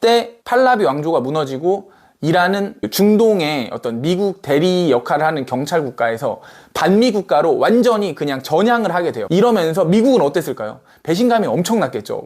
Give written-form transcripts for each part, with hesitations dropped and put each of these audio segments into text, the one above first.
이때 팔라비 왕조가 무너지고 이란은 중동의 어떤 미국 대리 역할을 하는 경찰 국가에서 반미 국가로 완전히 그냥 전향을 하게 돼요. 이러면서 미국은 어땠을까요? 배신감이 엄청났겠죠.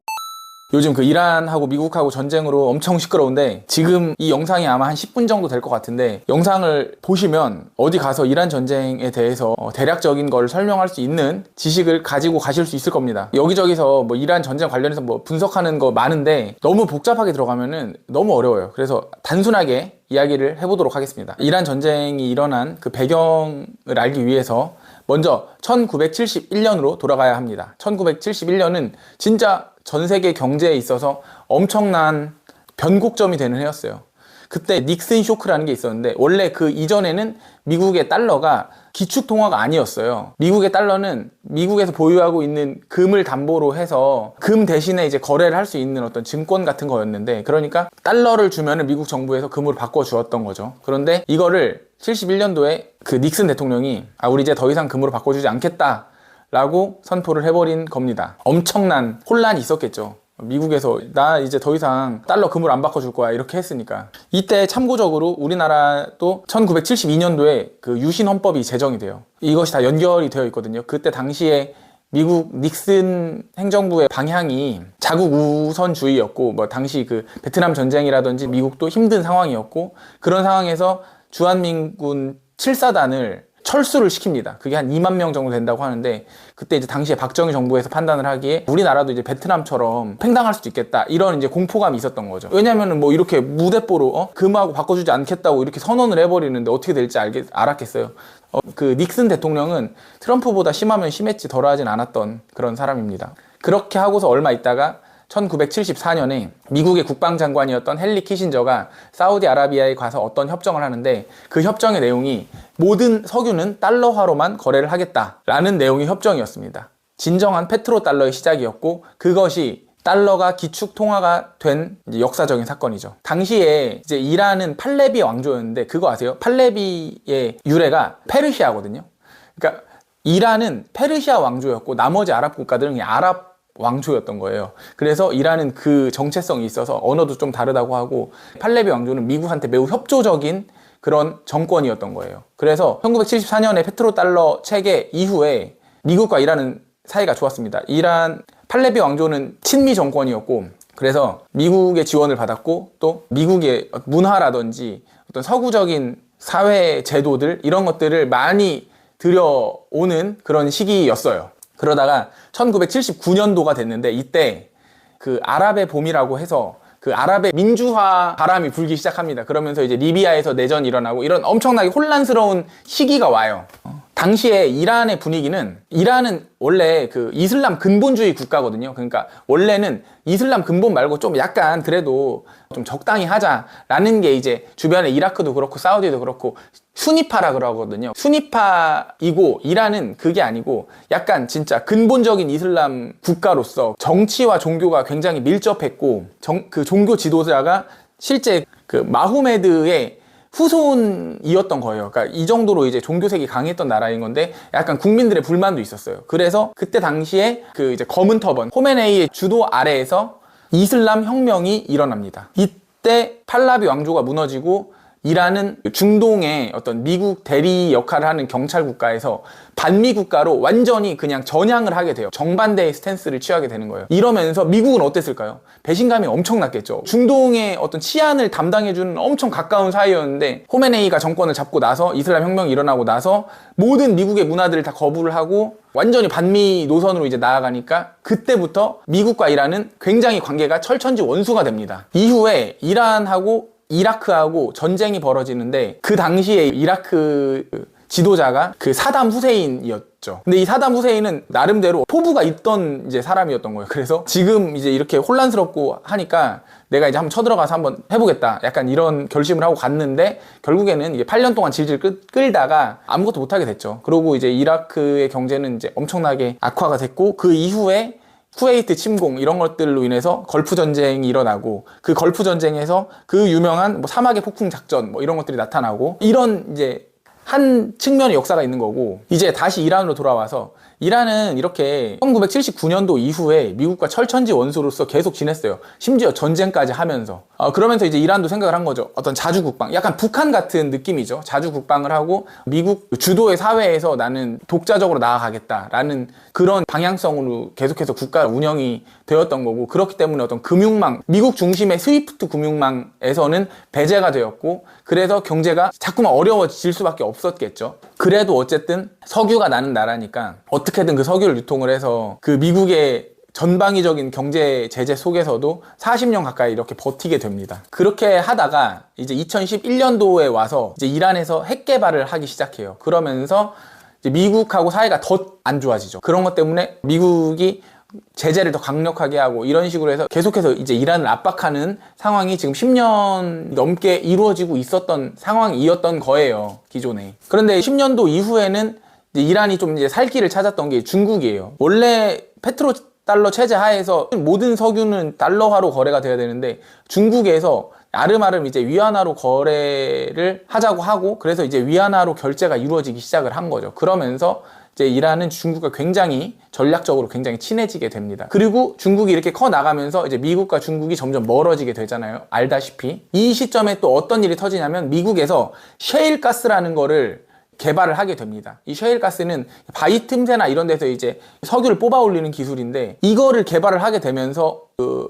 요즘 그 이란하고 미국하고 전쟁으로 엄청 시끄러운데, 지금 이 영상이 아마 한 10분 정도 될 것 같은데, 영상을 보시면 어디 가서 이란 전쟁에 대해서 대략적인 걸 설명할 수 있는 지식을 가지고 가실 수 있을 겁니다. 여기저기서 뭐 이란 전쟁 관련해서 뭐 분석하는 거 많은데 너무 복잡하게 들어가면은 너무 어려워요. 그래서 단순하게 이야기를 해보도록 하겠습니다. 이란 전쟁이 일어난 그 배경을 알기 위해서 먼저 1971년으로 돌아가야 합니다. 1971년은 진짜 전 세계 경제에 있어서 엄청난 변곡점이 되는 해였어요. 그때 닉슨 쇼크라는 게 있었는데, 원래 그 이전에는 미국의 달러가 기축통화가 아니었어요. 미국의 달러는 미국에서 보유하고 있는 금을 담보로 해서 금 대신에 이제 거래를 할 수 있는 어떤 증권 같은 거였는데, 그러니까 달러를 주면은 미국 정부에서 금으로 바꿔 주었던 거죠. 그런데 이거를 71년도에 그 닉슨 대통령이 우리 이제 더 이상 금으로 바꿔주지 않겠다 라고 선포를 해버린 겁니다. 엄청난 혼란이 있었겠죠. 미국에서 나 이제 더 이상 달러 금으로 안 바꿔줄 거야 이렇게 했으니까. 이때 참고적으로 우리나라도 1972년도에 그 유신 헌법이 제정이 돼요. 이것이 다 연결이 되어 있거든요. 그때 당시에 미국 닉슨 행정부의 방향이 자국 우선주의였고, 뭐 당시 그 베트남 전쟁이라든지 미국도 힘든 상황이었고, 그런 상황에서 주한민군 7사단을 철수를 시킵니다. 그게 한 2만 명 정도 된다고 하는데, 그때 이제 당시에 박정희 정부에서 판단을 하기에 우리나라도 이제 베트남처럼 팽당할 수도 있겠다, 이런 이제 공포감이 있었던 거죠. 왜냐면은 뭐 이렇게 무대뽀로 금하고 바꿔주지 않겠다고 이렇게 선언을 해버리는데 어떻게 될지 알았겠어요. 그 닉슨 대통령은 트럼프보다 심하면 심했지 덜하진 않았던 그런 사람입니다. 그렇게 하고서 얼마 있다가 1974년에 미국의 국방장관이었던 헨리 키신저가 사우디아라비아에 가서 어떤 협정을 하는데, 그 협정의 내용이 모든 석유는 달러화로만 거래를 하겠다라는 내용의 협정이었습니다. 진정한 페트로달러의 시작이었고, 그것이 달러가 기축 통화가 된 이제 역사적인 사건이죠. 당시에 이제 이란은 팔레비 왕조였는데, 그거 아세요? 팔레비의 유래가 페르시아거든요. 그러니까 이란은 페르시아 왕조였고 나머지 아랍 국가들은 그냥 아랍 왕조였던 거예요. 그래서 이란은 그 정체성이 있어서 언어도 좀 다르다고 하고, 팔레비 왕조는 미국한테 매우 협조적인 그런 정권이었던 거예요. 그래서 1974년에 페트로달러 체계 이후에 미국과 이란은 사이가 좋았습니다. 이란 팔레비 왕조는 친미 정권이었고, 그래서 미국의 지원을 받았고, 또 미국의 문화라든지 어떤 서구적인 사회 제도들, 이런 것들을 많이 들여오는 그런 시기였어요. 그러다가 1979년도가 됐는데, 이때 그 아랍의 봄이라고 해서 그 아랍의 민주화 바람이 불기 시작합니다. 그러면서 이제 리비아에서 내전이 일어나고, 이런 엄청나게 혼란스러운 시기가 와요. 당시에 이란의 분위기는, 이란은 원래 그 이슬람 근본주의 국가거든요. 그러니까 원래는 이슬람 근본 말고 좀 약간 그래도 좀 적당히 하자라는 게 이제 주변에 이라크도 그렇고 사우디도 그렇고 수니파라 그러거든요. 수니파이고, 이란은 그게 아니고 약간 진짜 근본적인 이슬람 국가로서 정치와 종교가 굉장히 밀접했고, 그 종교 지도자가 실제 그 마호메드의 후손이었던 거예요. 그러니까 이 정도로 이제 종교색이 강했던 나라인 건데, 약간 국민들의 불만도 있었어요. 그래서 그때 당시에 그 이제 검은 터번 호메네이의 주도 아래에서 이슬람 혁명이 일어납니다. 이때 팔라비 왕조가 무너지고 이란은 중동의 어떤 미국 대리 역할을 하는 경찰 국가에서 반미 국가로 완전히 그냥 전향을 하게 돼요. 정반대의 스탠스를 취하게 되는 거예요. 이러면서 미국은 어땠을까요? 배신감이 엄청났겠죠. 중동의 어떤 치안을 담당해주는 엄청 가까운 사이였는데, 호메네이가 정권을 잡고 나서, 이슬람 혁명이 일어나고 나서 모든 미국의 문화들을 다 거부를 하고 완전히 반미 노선으로 이제 나아가니까, 그때부터 미국과 이란은 굉장히 관계가 철천지 원수가 됩니다. 이후에 이란하고 이라크하고 전쟁이 벌어지는데, 그 당시에 이라크 지도자가 그 사담 후세인이었죠. 근데 이 사담 후세인은 나름대로 포부가 있던 이제 사람이었던 거예요. 그래서 지금 이제 이렇게 혼란스럽고 하니까 내가 이제 한번 쳐들어가서 한번 해보겠다, 약간 이런 결심을 하고 갔는데, 결국에는 이게 8년 동안 질질 끌다가 아무것도 못하게 됐죠. 그리고 이제 이라크의 경제는 이제 엄청나게 악화가 됐고, 그 이후에 쿠웨이트 침공 이런 것들로 인해서 걸프 전쟁이 일어나고, 그 걸프 전쟁에서 그 유명한 뭐 사막의 폭풍 작전 뭐 이런 것들이 나타나고, 이런 이제 한 측면의 역사가 있는 거고, 이제 다시 이란으로 돌아와서, 이란은 이렇게 1979년도 이후에 미국과 철천지 원수로서 계속 지냈어요. 심지어 전쟁까지 하면서. 그러면서 이제 이란도 생각을 한 거죠. 어떤 자주국방, 약간 북한 같은 느낌이죠. 자주국방을 하고 미국 주도의 사회에서 나는 독자적으로 나아가겠다라는 그런 방향성으로 계속해서 국가 운영이 되었던 거고, 그렇기 때문에 어떤 금융망, 미국 중심의 스위프트 금융망에서는 배제가 되었고, 그래서 경제가 자꾸만 어려워질 수밖에 없었겠죠. 그래도 어쨌든 석유가 나는 나라니까 어떻게든 그 석유를 유통을 해서 그 미국의 전방위적인 경제 제재 속에서도 40년 가까이 이렇게 버티게 됩니다. 그렇게 하다가 이제 2011년도에 와서 이제 이란에서 핵 개발을 하기 시작해요. 그러면서 이제 미국하고 사이가 더 안 좋아지죠. 그런 것 때문에 미국이 제재를 더 강력하게 하고 이런 식으로 해서 계속해서 이제 이란을 압박하는 상황이 지금 10년 넘게 이루어지고 있었던 상황이었던 거예요, 기존에. 그런데 10년도 이후에는 이제 이란이 좀 이제 살 길을 찾았던 게 중국이에요. 원래 달러 체제 하에서 모든 석유는 달러화로 거래가 돼야 되는데 중국에서 아름아름 이제 위안화로 거래를 하자고 하고, 그래서 이제 위안화로 결제가 이루어지기 시작을 한 거죠. 그러면서 이제 이란은 중국과 굉장히 전략적으로 굉장히 친해지게 됩니다. 그리고 중국이 이렇게 커 나가면서 이제 미국과 중국이 점점 멀어지게 되잖아요. 알다시피. 이 시점에 또 어떤 일이 터지냐면 미국에서 셰일 가스라는 거를 개발을 하게 됩니다. 이 셰일 가스는 바위 틈새나 이런 데서 이제 석유를 뽑아 올리는 기술인데, 이거를 개발을 하게 되면서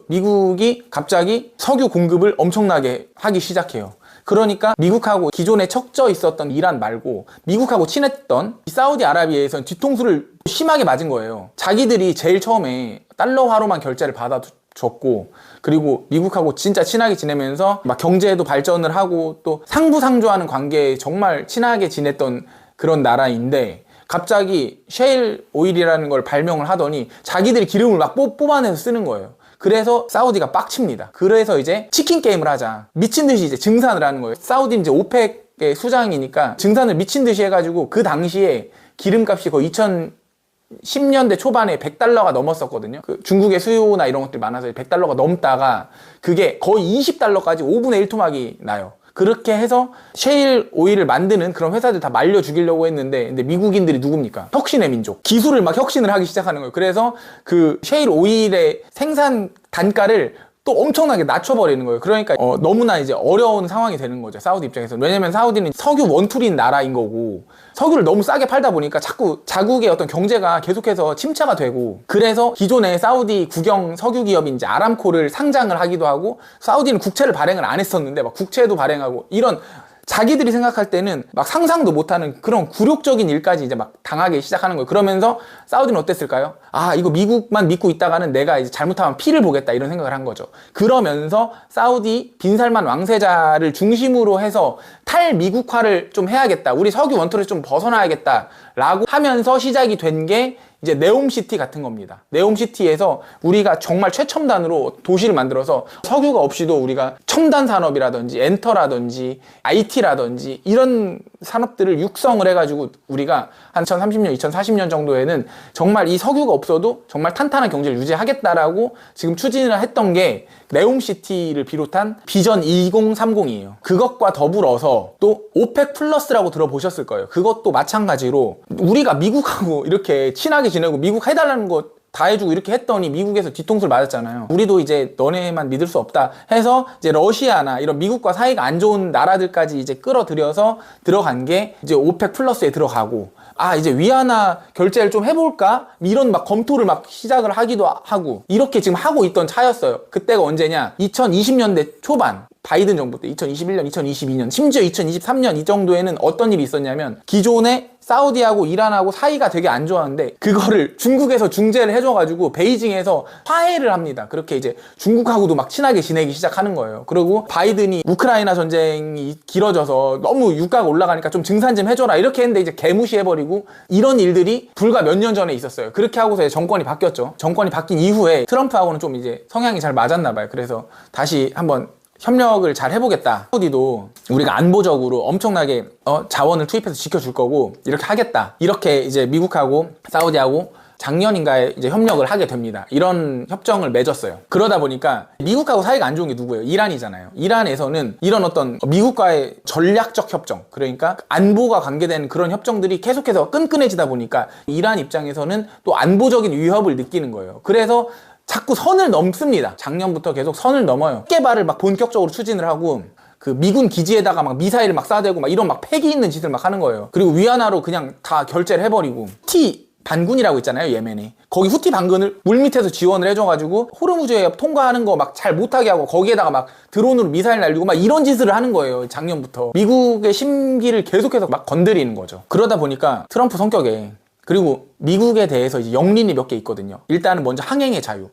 미국이 갑자기 석유 공급을 엄청나게 하기 시작해요. 그러니까 미국하고 기존에 척져 있었던 이란 말고 미국하고 친했던 사우디아라비아에선 뒤통수를 심하게 맞은 거예요. 자기들이 제일 처음에 달러화로만 결제를 받아줬고, 그리고 미국하고 진짜 친하게 지내면서 막 경제에도 발전을 하고 또 상부상조하는 관계에 정말 친하게 지냈던 그런 나라인데, 갑자기 셰일 오일이라는 걸 발명을 하더니 자기들이 기름을 막 뽑아내서 쓰는 거예요. 그래서 사우디가 빡칩니다. 그래서 이제 치킨 게임을 하자, 미친 듯이 이제 증산을 하는 거예요. 사우디는 이제 오펙의 수장이니까 증산을 미친 듯이 해가지고, 그 당시에 기름값이 거의 2010년대 초반에 100달러가 넘었었거든요. 그 중국의 수요나 이런 것들이 많아서 100달러가 넘다가 그게 거의 20달러까지 5분의 1 토막이 나요. 그렇게 해서 셰일 오일을 만드는 그런 회사들 다 말려 죽이려고 했는데, 근데 미국인들이 누굽니까? 혁신의 민족. 기술을 막 혁신을 하기 시작하는 거예요. 그래서 그 셰일 오일의 생산 단가를 또 엄청나게 낮춰버리는 거예요. 그러니까 너무나 이제 어려운 상황이 되는 거죠, 사우디 입장에서는. 왜냐면 사우디는 석유 원툴인 나라인 거고, 석유를 너무 싸게 팔다 보니까 자꾸 자국의 어떤 경제가 계속해서 침체가 되고, 그래서 기존에 사우디 국영 석유 기업인 이제 아람코를 상장을 하기도 하고, 사우디는 국채를 발행을 안 했었는데 막 국채도 발행하고, 이런 자기들이 생각할 때는 막 상상도 못하는 그런 굴욕적인 일까지 이제 막 당하기 시작하는 거예요. 그러면서 사우디는 어땠을까요? 아, 이거 미국만 믿고 있다가는 내가 이제 잘못하면 피를 보겠다, 이런 생각을 한 거죠. 그러면서 사우디 빈살만 왕세자를 중심으로 해서 탈미국화를 좀 해야겠다, 우리 석유 원툴을 좀 벗어나야겠다 라고 하면서 시작이 된 게 이제 네옴시티 같은 겁니다. 네옴시티에서 우리가 정말 최첨단으로 도시를 만들어서 석유가 없이도 우리가 첨단 산업이라든지 엔터라든지 IT라든지 이런 산업들을 육성을 해가지고 우리가 한 2030년, 2040년 정도에는 정말 이 석유가 없어도 정말 탄탄한 경제를 유지하겠다라고 지금 추진을 했던 게 네옴시티를 비롯한 비전 2030이에요. 그것과 더불어서 또 오펙 플러스라고 들어보셨을 거예요. 그것도 마찬가지로 우리가 미국하고 이렇게 친하게 지내고 미국 해달라는 거 다 해주고 이렇게 했더니 미국에서 뒤통수를 맞았잖아요. 우리도 이제 너네만 믿을 수 없다 해서 이제 러시아나 이런 미국과 사이가 안 좋은 나라들까지 이제 끌어들여서 들어간 게 이제 오펙 플러스에 들어가고, 아, 이제 위안화 결제를 좀 해볼까? 이런 막 검토를 막 시작을 하기도 하고, 이렇게 지금 하고 있던 차였어요. 그때가 언제냐? 2020년대 초반. 바이든 정부 때 2021년, 2022년, 심지어 2023년 이 정도에는 어떤 일이 있었냐면, 기존에 사우디하고 이란하고 사이가 되게 안 좋았는데 그거를 중국에서 중재를 해줘가지고 베이징에서 화해를 합니다. 그렇게 이제 중국하고도 막 친하게 지내기 시작하는 거예요. 그리고 바이든이 우크라이나 전쟁이 길어져서 너무 유가가 올라가니까 좀 증산 좀 해줘라 이렇게 했는데 이제 개무시해버리고, 이런 일들이 불과 몇 년 전에 있었어요. 그렇게 하고서 정권이 바뀌었죠. 정권이 바뀐 이후에 트럼프하고는 좀 이제 성향이 잘 맞았나 봐요. 그래서 다시 한번 협력을 잘 해보겠다. 사우디도 우리가 안보적으로 엄청나게 자원을 투입해서 지켜줄 거고 이렇게 하겠다. 이렇게 이제 미국하고 사우디하고 작년인가에 이제 협력을 하게 됩니다. 이런 협정을 맺었어요. 그러다 보니까 미국하고 사이가 안 좋은 게 누구예요? 이란이잖아요. 이란에서는 이런 어떤 미국과의 전략적 협정, 그러니까 안보가 관계된 그런 협정들이 계속해서 끈끈해지다 보니까 이란 입장에서는 또 안보적인 위협을 느끼는 거예요. 그래서 자꾸 선을 넘습니다. 작년부터 계속 선을 넘어요. 핵개발을 막 본격적으로 추진을 하고 그 미군 기지에다가 막 미사일을 막 쏴대고 막 이런 막 패기 있는 짓을 막 하는 거예요. 그리고 위안화로 그냥 다 결제를 해버리고 후티 반군이라고 있잖아요, 예멘에. 거기 후티 반군을 물밑에서 지원을 해줘가지고 호르무즈에 통과하는 거 막 잘 못하게 하고 거기에다가 막 드론으로 미사일 날리고 막 이런 짓을 하는 거예요, 작년부터. 미국의 심기를 계속해서 막 건드리는 거죠. 그러다 보니까 트럼프 성격에, 그리고 미국에 대해서 이제 영린이 몇 개 있거든요. 일단은 먼저 항행의 자유.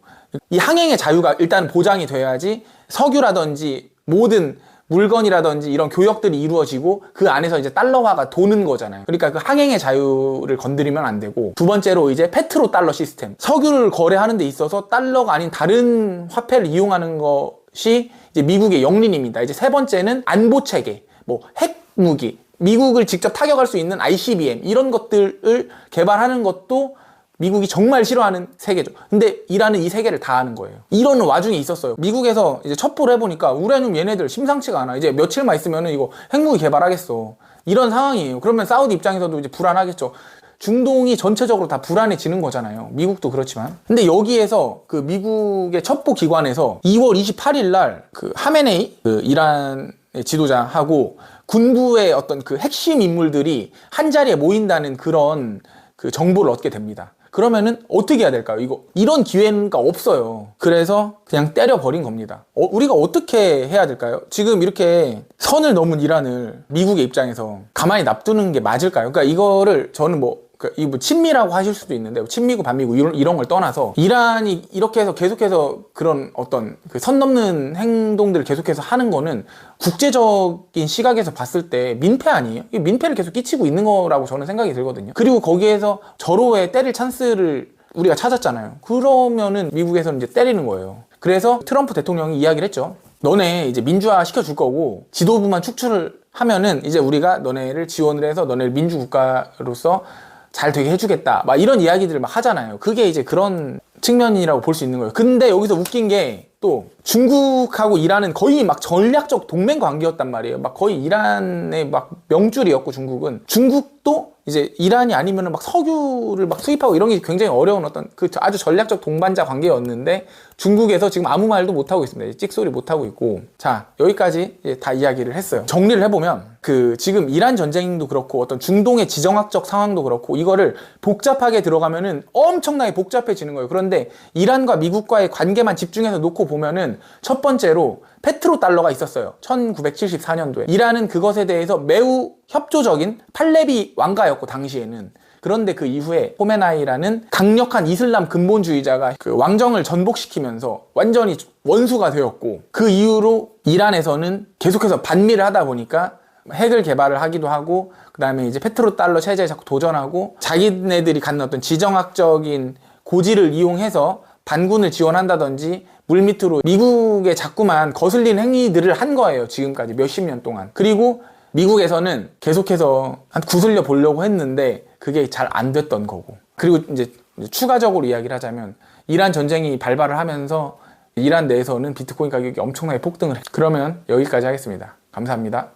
이 항행의 자유가 일단 보장이 돼야지 석유라든지 모든 물건이라든지 이런 교역들이 이루어지고 그 안에서 이제 달러화가 도는 거잖아요. 그러니까 그 항행의 자유를 건드리면 안 되고, 두 번째로 이제 페트로 달러 시스템. 석유를 거래하는 데 있어서 달러가 아닌 다른 화폐를 이용하는 것이 이제 미국의 영린입니다. 이제 세 번째는 안보 체계, 뭐 핵무기, 미국을 직접 타격할 수 있는 ICBM 이런 것들을 개발하는 것도 미국이 정말 싫어하는 세계죠. 근데 이란은 이 세계를 다 하는 거예요. 이런 와중에 있었어요. 미국에서 이제 첩보를 해보니까 우라늄 얘네들 심상치가 않아. 이제 며칠만 있으면 이거 핵무기 개발하겠어. 이런 상황이에요. 그러면 사우디 입장에서도 이제 불안하겠죠. 중동이 전체적으로 다 불안해지는 거잖아요. 미국도 그렇지만. 근데 여기에서 그 미국의 첩보 기관에서 2월 28일 날 그 하메네이, 그 이란의 지도자하고 군부의 어떤 그 핵심 인물들이 한 자리에 모인다는 그런 그 정보를 얻게 됩니다. 그러면은 어떻게 해야 될까요? 이런 기회가 없어요. 그래서 그냥 때려버린 겁니다. 우리가 어떻게 해야 될까요? 지금 이렇게 선을 넘은 이란을 미국의 입장에서 가만히 놔두는 게 맞을까요? 그러니까 이거를 저는 이 친미라고 하실 수도 있는데, 친미고 반미고 이런 걸 떠나서 이란이 이렇게 해서 계속해서 그런 어떤 그 선 넘는 행동들을 계속해서 하는 거는 국제적인 시각에서 봤을 때 민폐 아니에요? 이 민폐를 계속 끼치고 있는 거라고 저는 생각이 들거든요. 그리고 거기에서 절호의 때릴 찬스를 우리가 찾았잖아요. 그러면은 미국에서는 이제 때리는 거예요. 그래서 트럼프 대통령이 이야기를 했죠. 너네 이제 민주화 시켜줄 거고 지도부만 축출을 하면은 이제 우리가 너네를 지원을 해서 너네를 민주국가로서 잘 되게 해주겠다, 막 이런 이야기들을 막 하잖아요. 그게 이제 그런 측면이라고 볼 수 있는 거예요. 근데 여기서 웃긴 게, 또 중국하고 이란은 거의 막 전략적 동맹 관계였단 말이에요. 막 거의 이란의 막 명줄이었고, 중국도 이제 이란이 아니면은 막 석유를 막 수입하고 이런 게 굉장히 어려운 어떤 그 아주 전략적 동반자 관계였는데, 중국에서 지금 아무 말도 못하고 있습니다. 찍소리 못하고 있고. 자, 여기까지 다 이야기를 했어요. 정리를 해보면, 지금 이란 전쟁도 그렇고 어떤 중동의 지정학적 상황도 그렇고 이거를 복잡하게 들어가면은 엄청나게 복잡해지는 거예요. 그런데 이란과 미국과의 관계만 집중해서 놓고 보면은, 첫 번째로 페트로 달러가 있었어요. 1974년도에. 이란은 그것에 대해서 매우 협조적인 팔레비 왕가였고, 당시에는. 그런데 그 이후에 호메나이라는 강력한 이슬람 근본주의자가 그 왕정을 전복시키면서 완전히 원수가 되었고, 그 이후로 이란에서는 계속해서 반미를 하다 보니까 핵을 개발을 하기도 하고, 그 다음에 이제 페트로 달러 체제에 자꾸 도전하고, 자기네들이 갖는 어떤 지정학적인 고지를 이용해서 반군을 지원한다든지 물밑으로 미국에 자꾸만 거슬리는 행위들을 한 거예요. 지금까지 몇십 년 동안. 그리고 미국에서는 계속해서 구슬려 보려고 했는데 그게 잘 안 됐던 거고. 그리고 이제 추가적으로 이야기를 하자면, 이란 전쟁이 발발을 하면서 이란 내에서는 비트코인 가격이 엄청나게 폭등을 해요. 그러면 여기까지 하겠습니다. 감사합니다.